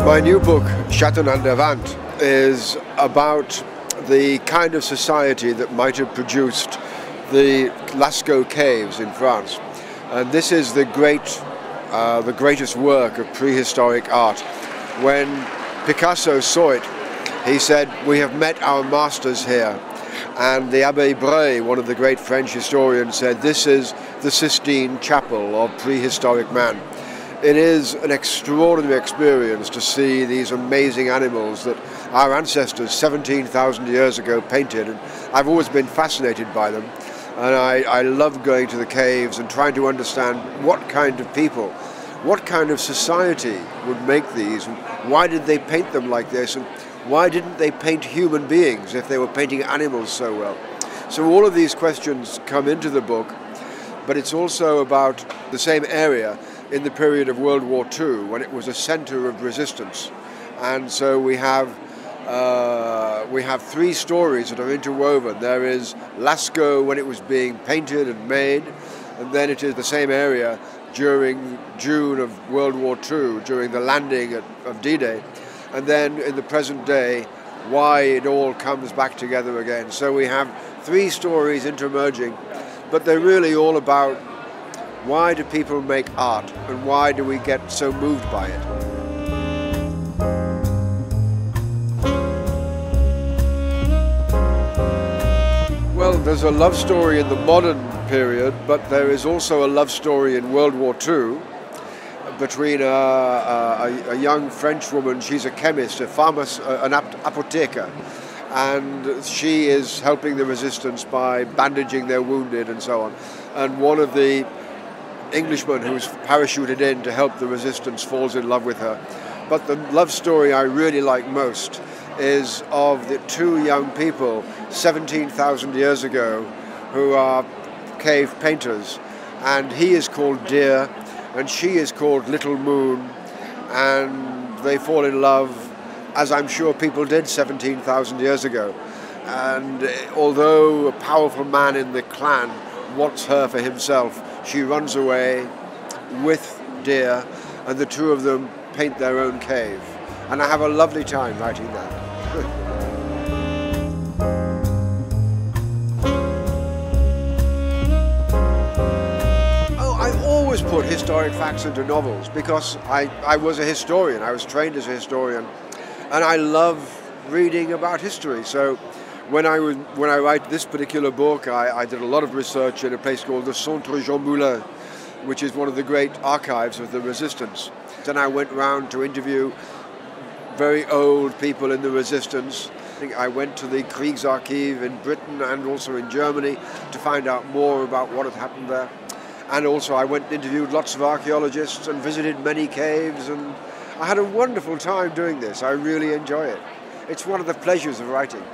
My new book, Schatten an der Wand, is about the kind of society that might have produced the Lascaux caves in France. And this is the greatest work of prehistoric art. When Picasso saw it, he said, "We have met our masters here." And the Abbé Bray, one of the great French historians, said, "This is the Sistine Chapel of prehistoric man." It is an extraordinary experience to see these amazing animals that our ancestors 17,000 years ago painted, and I've always been fascinated by them. And I love going to the caves and trying to understand what kind of people, what kind of society would make these, and why did they paint them like this, and why didn't they paint human beings if they were painting animals so well? So all of these questions come into the book, but it's also about the same area in the period of World War II, when it was a center of resistance. And so we have three stories that are interwoven. There is Lascaux when it was being painted and made, and then it is the same area during June of World War II, during the landing of D-Day, and then in the present day, why it all comes back together again. So we have three stories intermerging, but they're really all about why do people make art, and why do we get so moved by it? Well, there's a love story in the modern period, but there is also a love story in World War II between a young French woman. She's a chemist, an apotheker, and she is helping the resistance by bandaging their wounded and so on. And one of the Englishmen who's parachuted in to help the resistance falls in love with her. But the love story I really like most is of the two young people 17,000 years ago who are cave painters, and he is called Deer and she is called Little Moon, and they fall in love, as I'm sure people did 17,000 years ago. And although a powerful man in the clan wants her for himself, she runs away with Deer, and the two of them paint their own cave. And I have a lovely time writing that. Oh, I always put historic facts into novels because I was a historian. I was trained as a historian, and I love reading about history. So when I write this particular book, I did a lot of research in a place called the Centre Jean Moulin, which is one of the great archives of the resistance. Then I went round to interview very old people in the resistance. I went to the Kriegsarchiv in Britain and also in Germany to find out more about what had happened there. And also I went and interviewed lots of archaeologists and visited many caves, and I had a wonderful time doing this. I really enjoy it. It's one of the pleasures of writing.